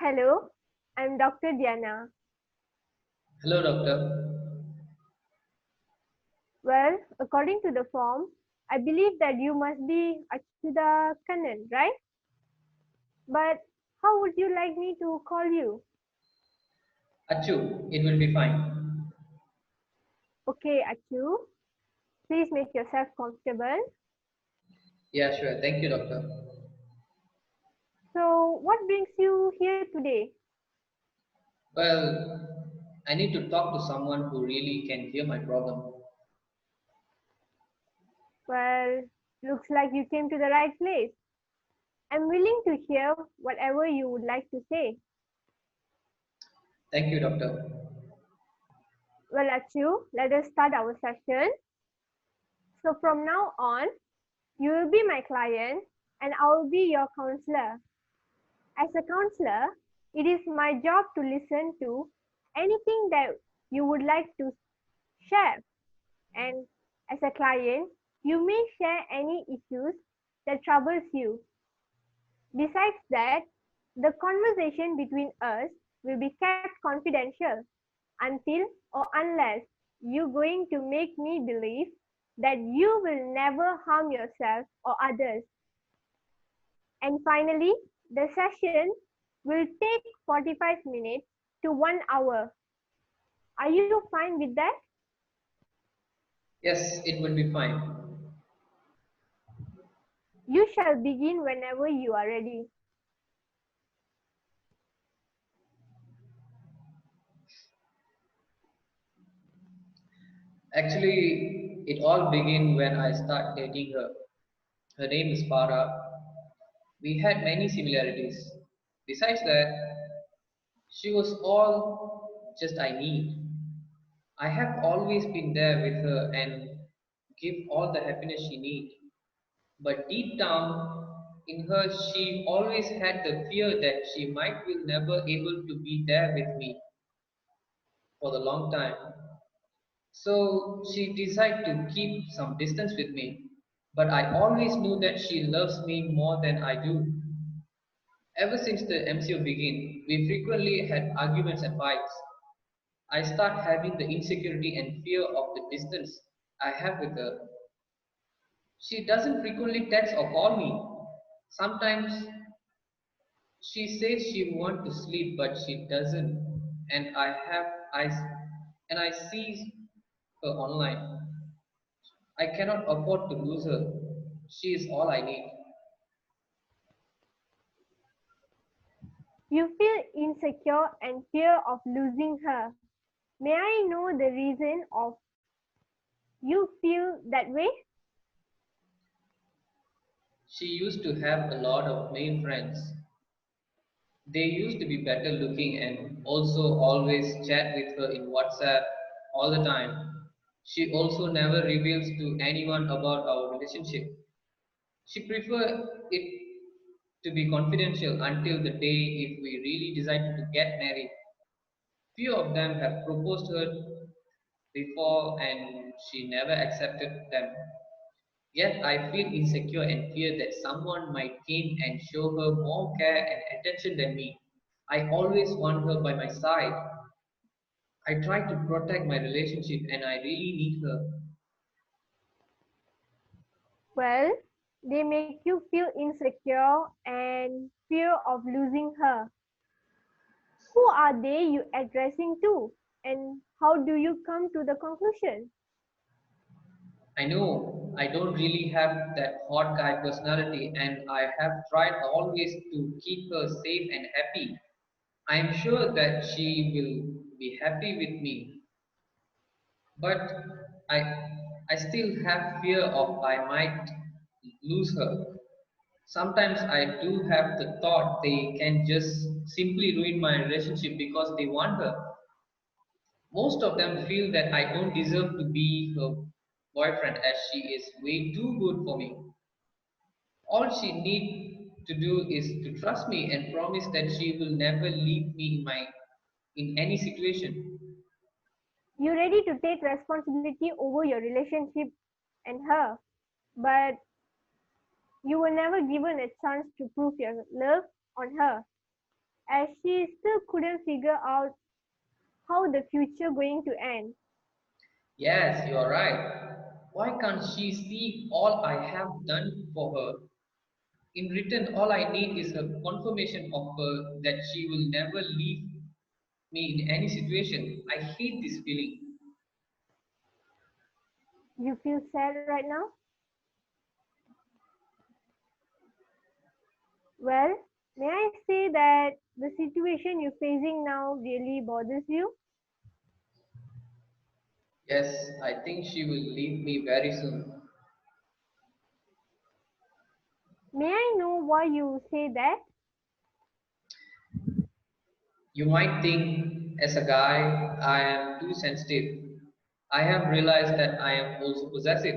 Hello, I'm Dr. Diana. Hello, doctor. Well, according to the form, I believe that you must be Achudha Kannan, right? But how would you like me to call you? Achu, it will be fine. Okay, Achu, please make yourself comfortable. Yeah, sure. Thank you, doctor. So, what brings you here today? Well, I need to talk to someone who really can hear my problem. Well, looks like you came to the right place. I'm willing to hear whatever you would like to say. Thank you, doctor. Well, Achu, let us start our session. So, from now on, you will be my client and I will be your counselor. As a counselor, it is my job to listen to anything that you would like to share. And as a client, you may share any issues that troubles you. Besides that, the conversation between us will be kept confidential until or unless you're going to make me believe that you will never harm yourself or others. And finally, the session will take 45 minutes to 1 hour. Are you fine with that? Yes, it will be fine. You shall begin whenever you are ready. Actually, it all began when I started dating her. Her name is Farah. We had many similarities. Besides that, she was all just I need. I have always been there with her and give all the happiness she needs. But deep down in her, she always had the fear that she might will never able to be there with me for the long time. So she decided to keep some distance with me. But I always knew that she loves me more than I do. Ever since the MCO began, we frequently had arguments and fights. I start having the insecurity and fear of the distance I have with her. She doesn't frequently text or call me. Sometimes she says she wants to sleep, but she doesn't. And I and I see her online. I cannot afford to lose her. She is all I need. You feel insecure and fear of losing her. May I know the reason of you feel that way? She used to have a lot of male friends. They used to be better looking and also always chat with her in WhatsApp all the time. She also never reveals to anyone about our relationship. She prefer it to be confidential until the day if we really decided to get married. Few of them have proposed her before and she never accepted them. Yet I feel insecure and fear that someone might came and show her more care and attention than me. I always want her by my side. I try to protect my relationship and I really need her. Well, they make you feel insecure and fear of losing her. Who are they you addressing to? And how do you come to the conclusion? I know I don't really have that hot guy personality and I have tried always to keep her safe and happy. I am sure that she will be happy with me, but I I still have fear of I might lose her. Sometimes I do have the thought they can just simply ruin my relationship because they want her. Most of them feel that I don't deserve to be her boyfriend as she is way too good for me. All she need to do is to trust me and promise that she will never leave me in any situation. You're ready to take responsibility over your relationship and her, but you were never given a chance to prove your love on her. as she still couldn't figure out how the future going to end. Yes, you are right. Why can't she see all I have done for her? In return, all I need is a confirmation of her that she will never leave me in any situation. I hate this feeling. You feel sad right now? Well, may I say that the situation you're facing now really bothers you? Yes, I think she will leave me very soon. May I know why you say that? You might think, as a guy, I am too sensitive. I have realized that I am also possessive.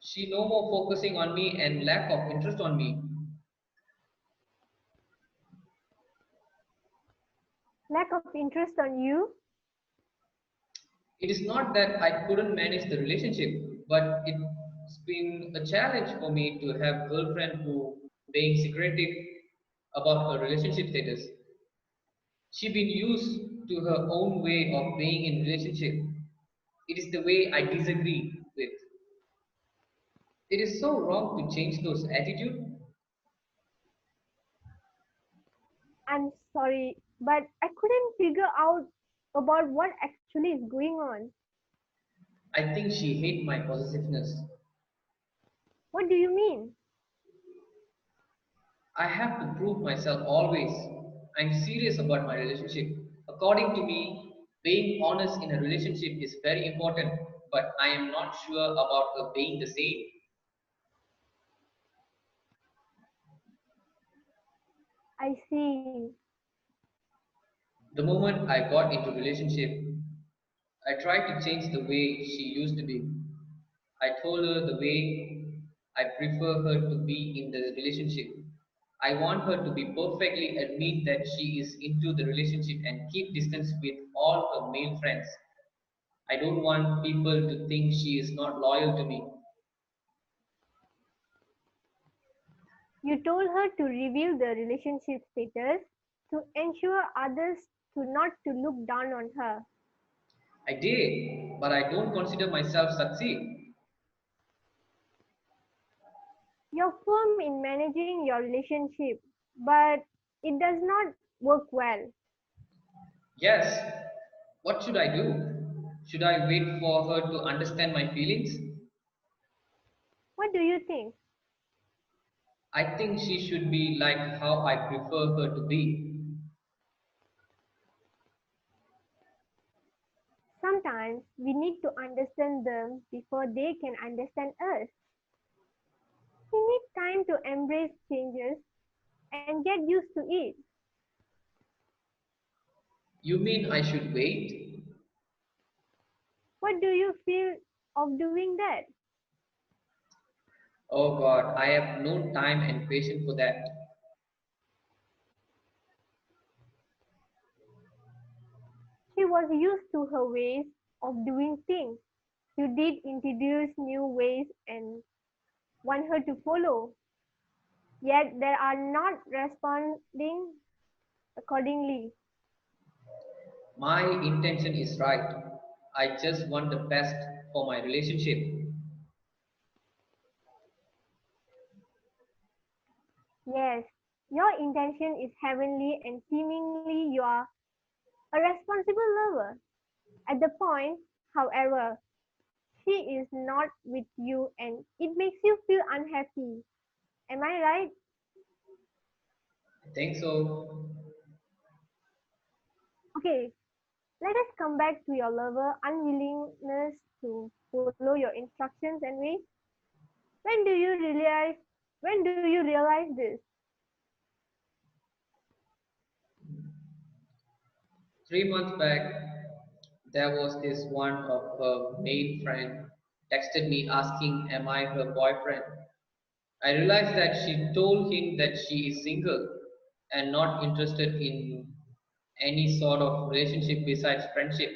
She no more focusing on me and lack of interest on me. Lack of interest on you? It is not that I couldn't manage the relationship, but it's been a challenge for me to have girlfriend who being secretive about her relationship status. She been used to her own way of being in relationship. It is the way I disagree with. It is so wrong to change those attitude. I'm sorry, but I couldn't figure out about what actually is going on. I think she hate my possessiveness. What do you mean? I have to prove myself always. I'm serious about my relationship. According to me, being honest in a relationship is very important, but I am not sure about her being the same. I see. The moment I got into relationship, I tried to change the way she used to be. I told her the way I prefer her to be in the relationship. I want her to be perfectly admit that she is into the relationship and keep distance with all her male friends. I don't want people to think she is not loyal to me. You told her to reveal the relationship status to ensure others to not to look down on her. I did, but I don't consider myself succeed. You're firm in managing your relationship, but it does not work well. Yes, what should I do? Should I wait for her to understand my feelings? What do you think? I think she should be like how I prefer her to be. Sometimes we need to understand them before they can understand us. We need time to embrace changes and get used to it. You mean I should wait? What do you feel of doing that? Oh God, I have no time and patience for that. She was used to her ways of doing things. You did introduce new ways and want her to follow, yet they are not responding accordingly. My intention is right. I just want the best for my relationship. Yes, your intention is heavenly and seemingly you are a responsible lover. At the point, however, she is not with you and it makes you feel unhappy. Am I right? I think so. Okay, let us come back to your lover unwillingness to follow your instructions and ways. When do you realize when do you realize this? 3 months back, there was this one of her male friend texted me asking, am I her boyfriend? I realized that she told him that she is single and not interested in any sort of relationship besides friendship.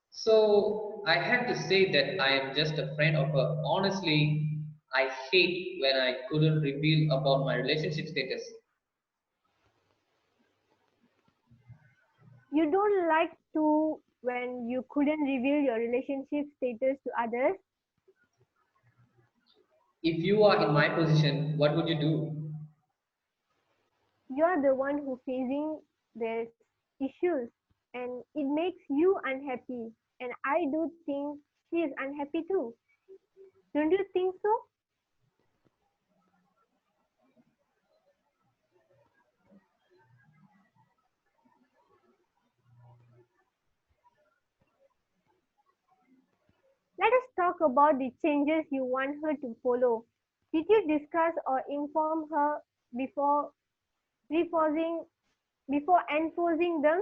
So I had to say that I am just a friend of her. Honestly, I hate when I couldn't reveal about my relationship status. You don't like to when you couldn't reveal your relationship status to others. If you are in my position, what would you do? You're the one who facing these issues and it makes you unhappy. And I do think she is unhappy too. Don't you think so? Let us talk about the changes you want her to follow. Did you discuss or inform her before reinforcing before enforcing them?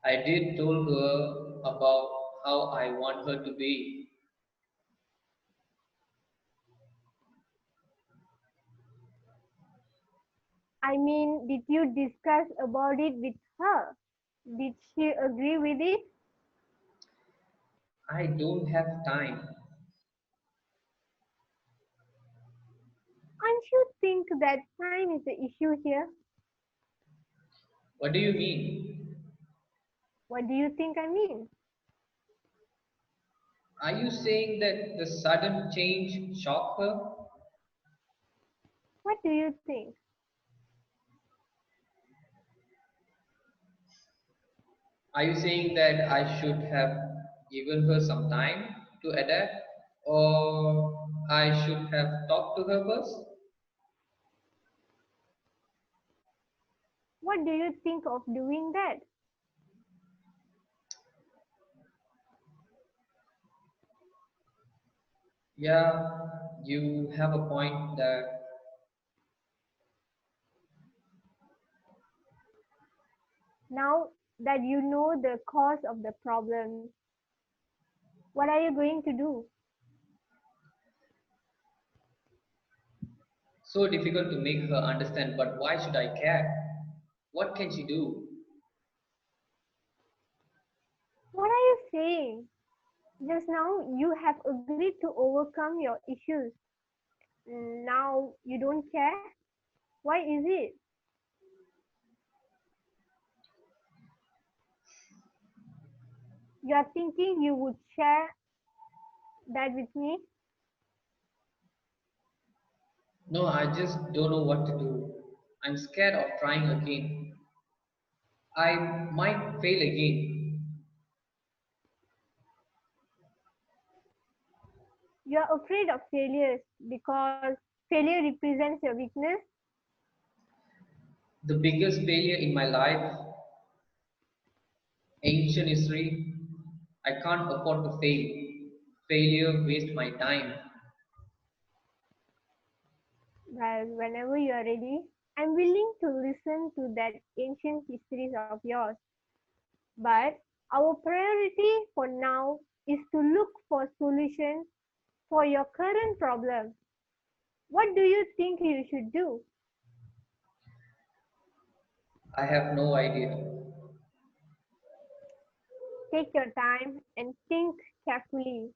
I did told her about how I want her to be. I mean, did you discuss about it with her? Did she agree with it? I don't have time. Can't you think that time is the issue here? What do you mean? What do you think I mean? Are you saying that the sudden change shocked her? What do you think? Are you saying that I should have given her some time to adapt? Or I should have talked to her first? What do you think of doing that? Yeah, you have a point there. Now that you know the cause of the problem, what are you going to do? So difficult to make her understand, but why should I care? What can she do? What are you saying? Just now you have agreed to overcome your issues. Now you don't care? Why is it? You are thinking you would share that with me? No, I just don't know what to do. I'm scared of trying again. I might fail again. You are afraid of failures because failure represents your weakness. The biggest failure in my life, ancient history, I can't afford to fail. Failure waste my time. Well, whenever you are ready, I'm willing to listen to that ancient histories of yours. But our priority for now is to look for solutions for your current problem. What do you think you should do? I have no idea. Take your time and think carefully.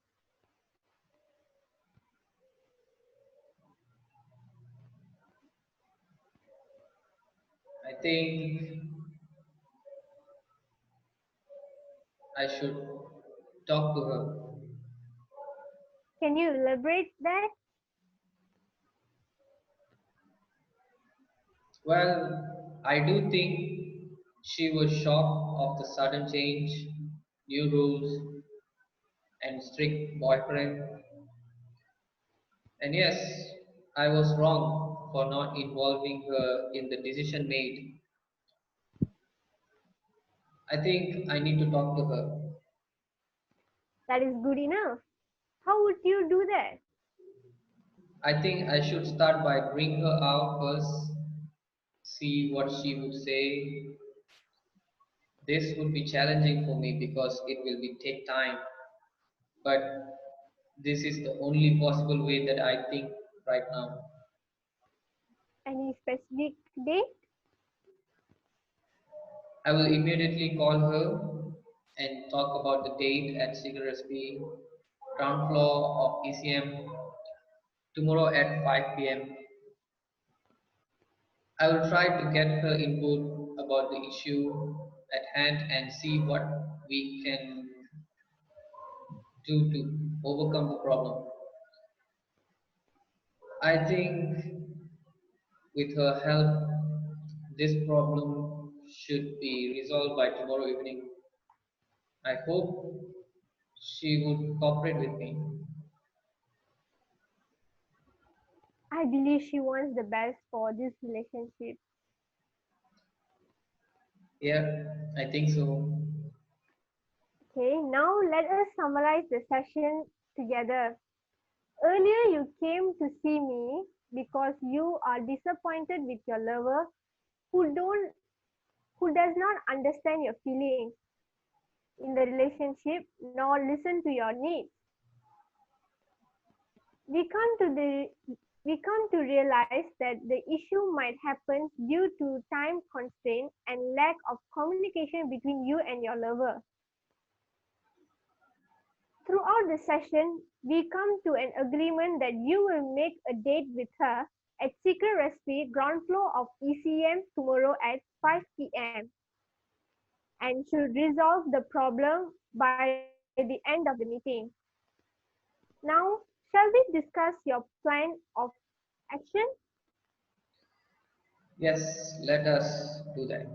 I think I should talk to her. Can you elaborate that? Well, I do think she was shocked of the sudden change, new rules, and strict boyfriend. And yes, I was wrong for not involving her in the decision made. I think I need to talk to her. That is good enough. How would you do that? I think I should start by bring her out first, see what she would say. This would be challenging for me because it will be take time, but this is the only possible way that I think right now. Any specific date? I will immediately call her and talk about the date at Cigarette ground floor of ECM tomorrow at 5 p.m. I will try to get her input about the issue at hand and see what we can do to overcome the problem. I think with her help, this problem should be resolved by tomorrow evening. I hope she would cooperate with me. I believe she wants the best for this relationship. Yeah, I think so. Okay, now let us summarize the session together. Earlier, you came to see me because you are disappointed with your lover who does not understand your feelings in the relationship nor listen to your needs. We come to the we come to realize that the issue might happen due to time constraint and lack of communication between you and your lover. Throughout the session, we come to an agreement that you will make a date with her at Secret Recipe ground floor of ECM tomorrow at 5 p.m. and should resolve the problem by the end of the meeting. Now, shall we discuss your plan of action? Yes, let us do that.